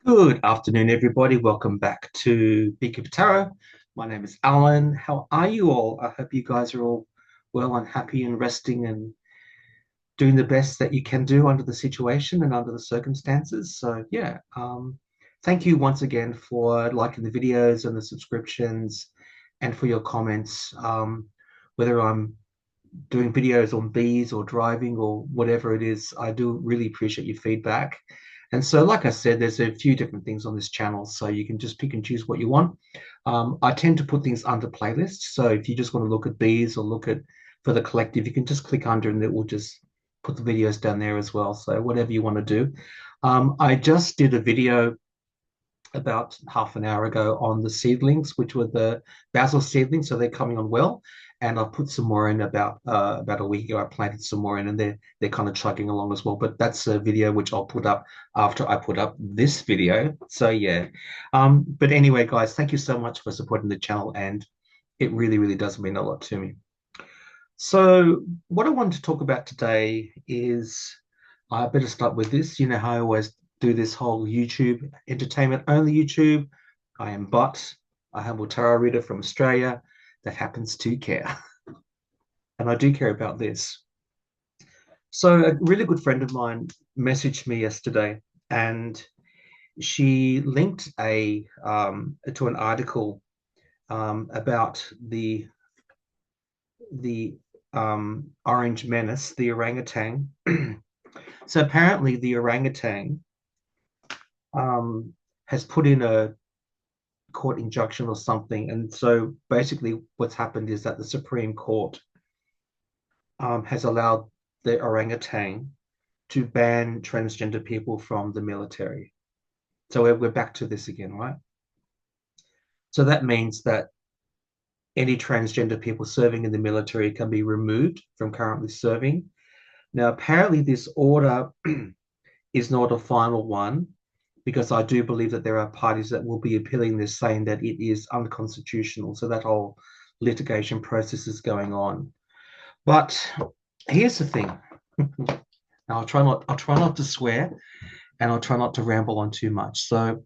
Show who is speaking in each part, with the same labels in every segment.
Speaker 1: Good afternoon, everybody. Welcome back to Beacon Tarot. My name is Alan. How are you all? I hope you guys are all well and happy and resting and doing the best that you can do under the situation and under the circumstances. Thank you once again for liking the videos and the subscriptions and for your comments. Whether I'm doing videos on bees or driving or whatever it is, I do really appreciate your feedback. And so, like I said, there's a few different things on this channel, so you can just pick and choose what you want. I tend to put things under playlists. So if you just want to look at bees or look at for the collective, you can just click under and it will just put the videos down there as well. So whatever you want to do. I just did a video about half an hour ago on the seedlings, which were the basil seedlings. So they're coming on well. And I put some more in about a week ago. I planted some more in, and they're kind of chugging along as well. But that's a video which I'll put up after I put up this video. So yeah. But anyway, guys, thank you so much for supporting the channel, and it really, really does mean a lot to me. So what I wanted to talk about today is I better start with this. You know how I always do this whole YouTube entertainment only YouTube. I am but a humble tarot reader from Australia that happens to care. And I do care about this. So a really good friend of mine messaged me yesterday, and she linked a to an article about the orange menace, the orangutan. So apparently the orangutan has put in a court injunction or something. And so basically what's happened is that the Supreme Court has allowed the orangutan to ban transgender people from the military. So we're back to this again, right? So that means that any transgender people serving in the military can be removed from currently serving. Now, apparently this order is not a final one, because I do believe that there are parties that will be appealing this, saying that it is unconstitutional. So that whole litigation process is going on. But here's the thing. Now I'll try not to swear, and I'll try not to ramble on too much. So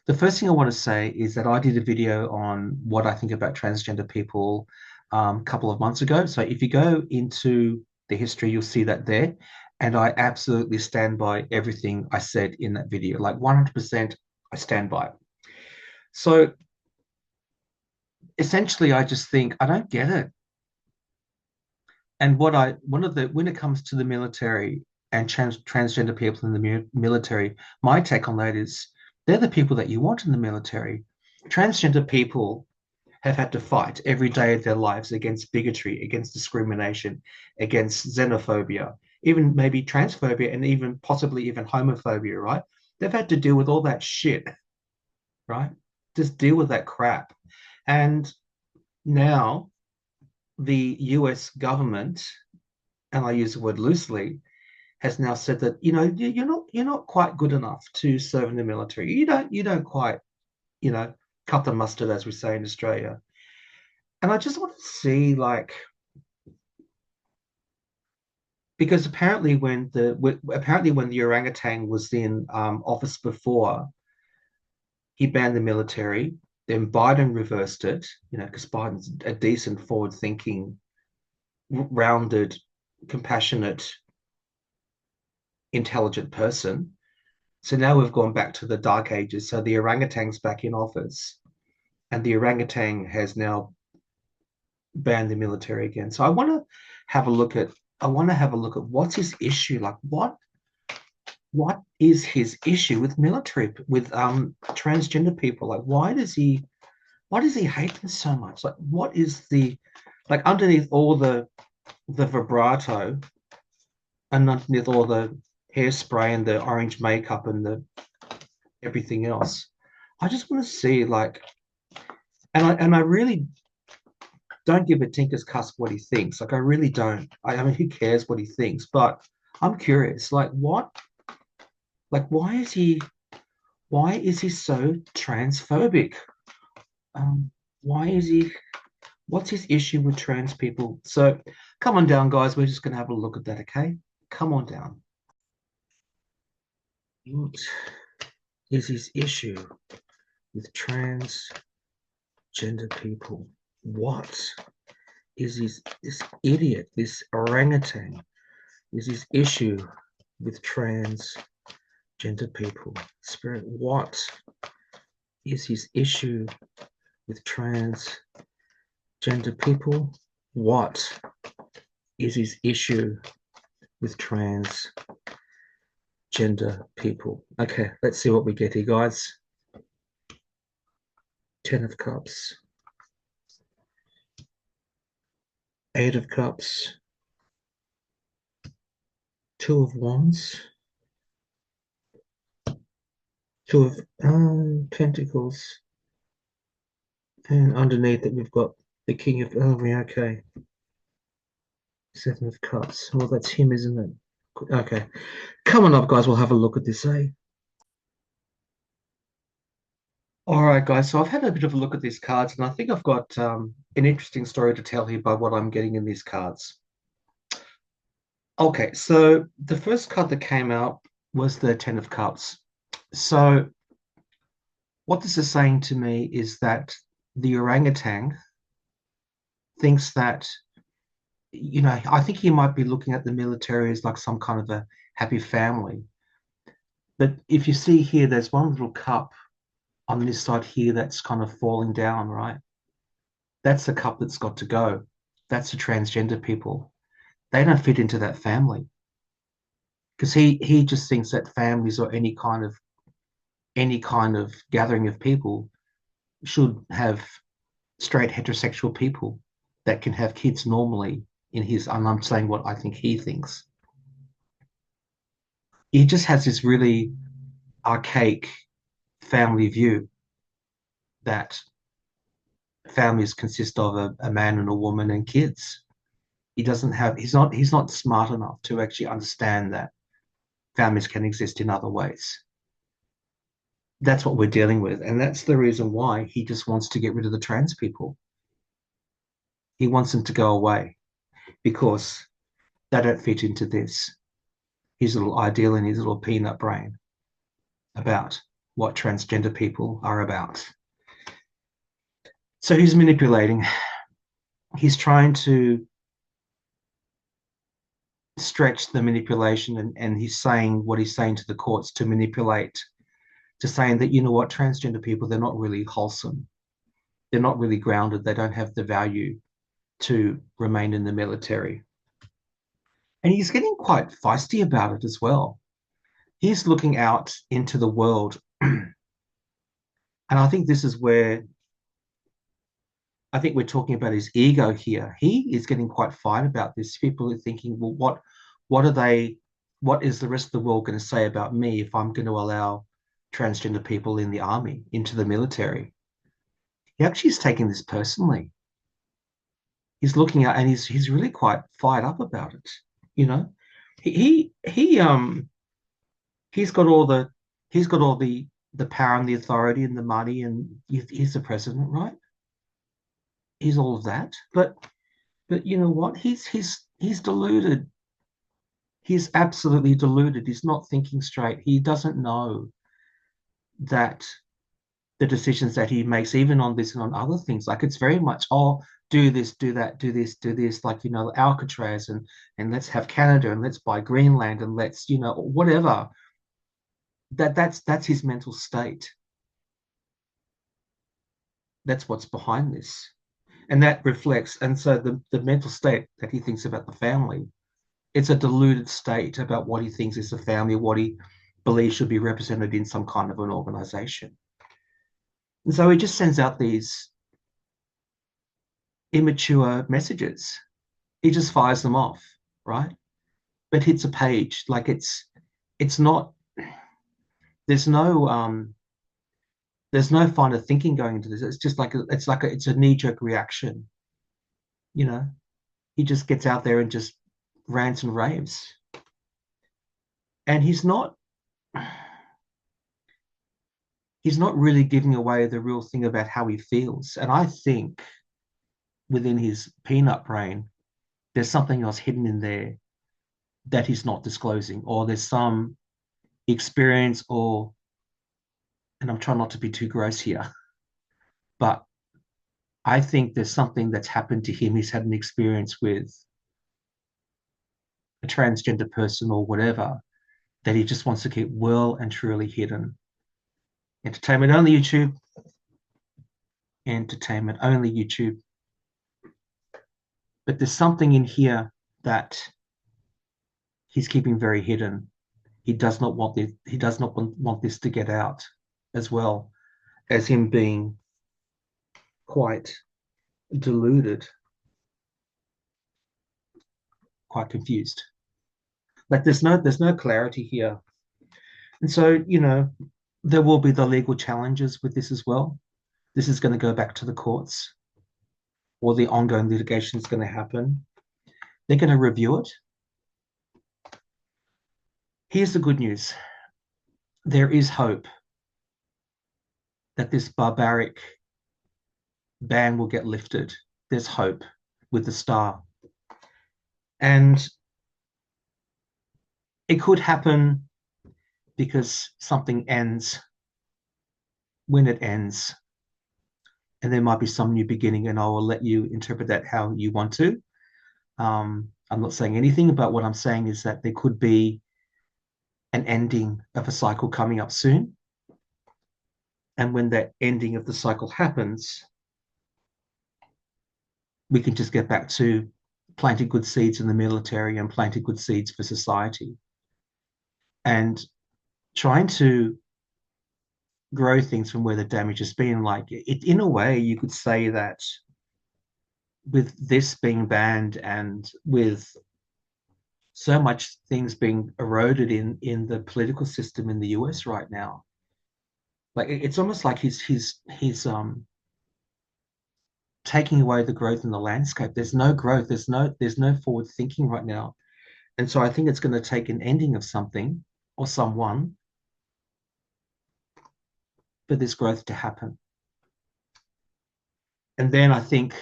Speaker 1: the first thing I want to say is that I did a video on what I think about transgender people a couple of months ago. So if you go into the history, you'll see that there. And I absolutely stand by everything I said in that video. Like 100%, I stand by it. So essentially, I just think I don't get it. And when it comes to the military and transgender people in the military, my take on that is they're the people that you want in the military. Transgender people have had to fight every day of their lives against bigotry, against discrimination, against xenophobia, even maybe transphobia, and even possibly even homophobia, right? They've had to deal with all that shit, right? Just deal with that crap. And now the US government, and I use the word loosely, has now said that, you're not quite good enough to serve in the military. You don't quite, cut the mustard, as we say in Australia. And I just want to see, like, because apparently when the orangutan was in office before, he banned the military. Then Biden reversed it, because Biden's a decent, forward-thinking, rounded, compassionate, intelligent person. So now we've gone back to the dark ages. So the orangutan's back in office, and the orangutan has now banned the military again. So I want to have a look at what's his issue. Like what is his issue with military, with transgender people? Like why does he hate them so much? Like what is the, like, underneath all the vibrato and underneath all the hairspray and the orange makeup and the everything else, I just want to see, like, and I really don't give a tinker's cuss what he thinks. Like I really don't. I mean, who cares what he thinks? But I'm curious, like why is he so transphobic? Why is he? What's his issue with trans people? So come on down, guys. We're just gonna have a look at that, okay? Come on down. is his issue with transgender people? What is this idiot, this orangutan, is his issue with transgender people? Spirit, what is his issue with transgender people? What is his issue with transgender people? Okay, let's see what we get here, guys. 10 of Cups, 8 of Cups, 2 of Wands, 2 of Pentacles, and underneath it we've got the King of, oh, okay, 7 of Cups. Well, that's him, isn't it? Okay, coming up, guys, we'll have a look at this, eh? All right, guys, so I've had a bit of a look at these cards, and I think I've got an interesting story to tell here by what I'm getting in these cards. Okay, so the first card that came out was the Ten of Cups. So what this is saying to me is that the orangutan thinks that, I think he might be looking at the military as like some kind of a happy family. But if you see here, there's one little cup on this side here that's kind of falling down, right? That's the cup that's got to go. That's the transgender people. They don't fit into that family because he just thinks that families or any kind of gathering of people should have straight heterosexual people that can have kids normally in his, and I'm saying what I think he thinks. He just has this really archaic family view that families consist of a man and a woman and kids. He's not smart enough to actually understand that families can exist in other ways. That's what we're dealing with. And that's the reason why he just wants to get rid of the trans people. He wants them to go away because they don't fit into this, his little ideal in his little peanut brain about what transgender people are about. So he's manipulating. He's trying to stretch the manipulation, and he's saying what he's saying to the courts to manipulate, to saying that, transgender people, they're not really wholesome. They're not really grounded. They don't have the value to remain in the military. And he's getting quite feisty about it as well. He's looking out into the world. And I think this is where I think we're talking about his ego here. He is getting quite fine about this. People are thinking, well, what is the rest of the world going to say about me if I'm going to allow transgender people in the army, into the military? He actually is taking this personally. He's looking at, and he's really quite fired up about it. You know, he he's got all the he's got all the power and the authority and the money, and he's the president, right? He's all of that. But you know what? He's deluded. He's absolutely deluded. He's not thinking straight. He doesn't know that the decisions that he makes, even on this and on other things, like it's very much, oh, do this, do that, do this, do this, like Alcatraz, and let's have Canada, and let's buy Greenland, and let's whatever. That's his mental state. That's what's behind this, and that reflects. And so the mental state that he thinks about the family, it's a deluded state about what he thinks is the family, what he believes should be represented in some kind of an organization. And so he just sends out these immature messages. He just fires them off, right? But hits a page. Like it's not, there's no finer thinking going into this. It's just it's a knee-jerk reaction. You know, he just gets out there and just rants and raves. And he's not really giving away the real thing about how he feels. And I think within his peanut brain, there's something else hidden in there that he's not disclosing, or there's some experience or and I'm trying not to be too gross here, but I think there's something that's happened to him. He's had an experience with a transgender person or whatever that he just wants to keep well and truly hidden. Entertainment only YouTube, entertainment only YouTube. But there's something in here that he's keeping very hidden. He does not want this, he does not want this to get out, as well as him being quite deluded, quite confused. Like there's no clarity here. And so, there will be the legal challenges with this as well. This is going to go back to the courts, or the ongoing litigation is going to happen. They're going to review it. Here's the good news. There is hope that this barbaric ban will get lifted. There's hope with the star. And it could happen because something ends when it ends. And there might be some new beginning, and I will let you interpret that how you want to. I'm not saying anything, but what I'm saying is that there could be an ending of a cycle coming up soon. And when that ending of the cycle happens, we can just get back to planting good seeds in the military and planting good seeds for society and trying to grow things from where the damage has been. Like it, in a way, you could say that with this being banned and with so much things being eroded in the political system in the US right now, like it's almost like he's taking away the growth in the landscape. There's no growth. There's no forward thinking right now. And so I think it's going to take an ending of something or someone for this growth to happen. And then I think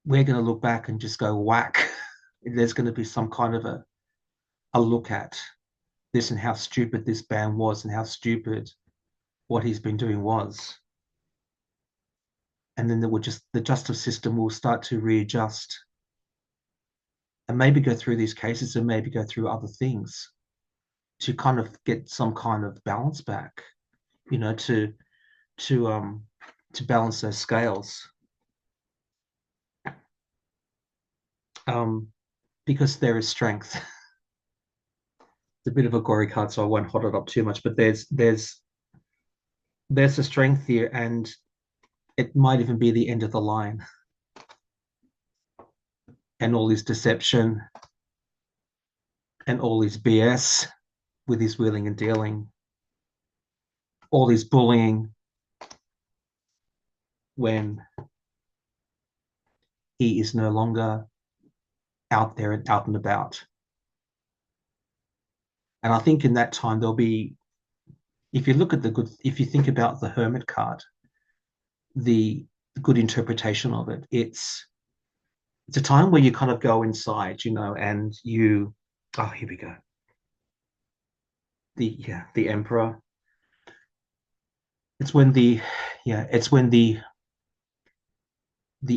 Speaker 1: we're going to look back and just go whack. There's going to be some kind of a look at this and how stupid this ban was and how stupid what he's been doing was. And then the justice system will start to readjust and maybe go through these cases and maybe go through other things to kind of get some kind of balance back, to to to balance those scales. Because there is strength. It's a bit of a gory card, so I won't hot it up too much, but there's a strength here, and it might even be the end of the line. And all his deception and all his BS with his wheeling and dealing, all his bullying when he is no longer out there and out and about. And I think in that time there'll be, if you think about the Hermit card, the good interpretation of it, it's a time where you kind of go inside, and here we go. The Emperor. It's when the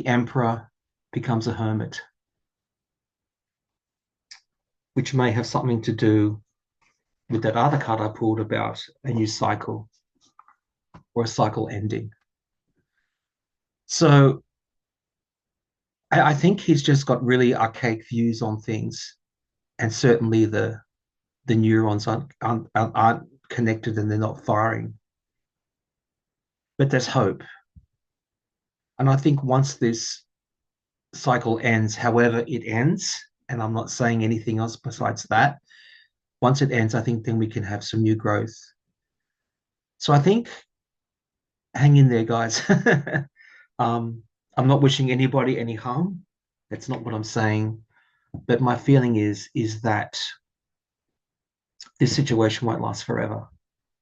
Speaker 1: Emperor becomes a hermit, which may have something to do with that other card I pulled about a new cycle or a cycle ending. So I think he's just got really archaic views on things, and certainly the neurons aren't connected and they're not firing. But there's hope. And I think once this cycle ends, however it ends, and I'm not saying anything else besides that, once it ends, I think then we can have some new growth. So I think hang in there, guys. I'm not wishing anybody any harm. That's not what I'm saying. But my feeling is that this situation won't last forever.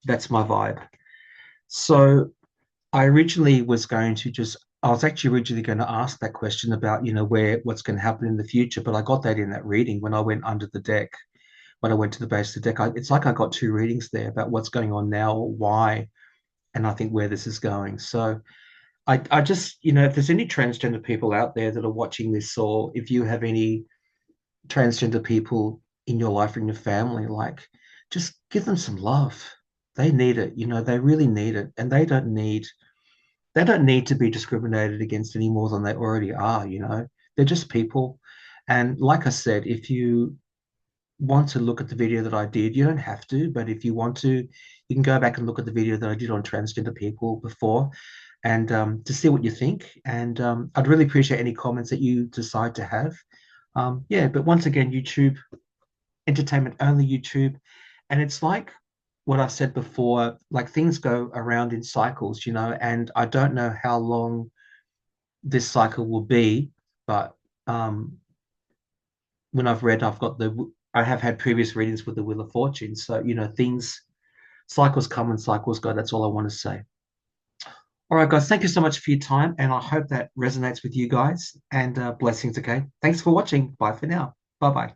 Speaker 1: That's my vibe. So I was actually originally going to ask that question about, what's going to happen in the future, but I got that in that reading when I went under the deck, when I went to the base of the deck. It's like I got two readings there about what's going on now, why, and I think where this is going. So I just, if there's any transgender people out there that are watching this, or if you have any transgender people in your life or in your family, like just give them some love. They need it, they really need it. And they don't need to be discriminated against any more than they already are. They're just people. And like I said, if you want to look at the video that I did, you don't have to, but if you want to, you can go back and look at the video that I did on transgender people before and to see what you think. And I'd really appreciate any comments that you decide to have. Yeah, but once again, YouTube, entertainment only YouTube. And it's like what I've said before, like things go around in cycles, and I don't know how long this cycle will be, but um, when I've read, I have had previous readings with the Wheel of Fortune. So, cycles come and cycles go. That's all I want to say. All right, guys, thank you so much for your time. And I hope that resonates with you guys. And blessings, okay? Thanks for watching. Bye for now. Bye bye.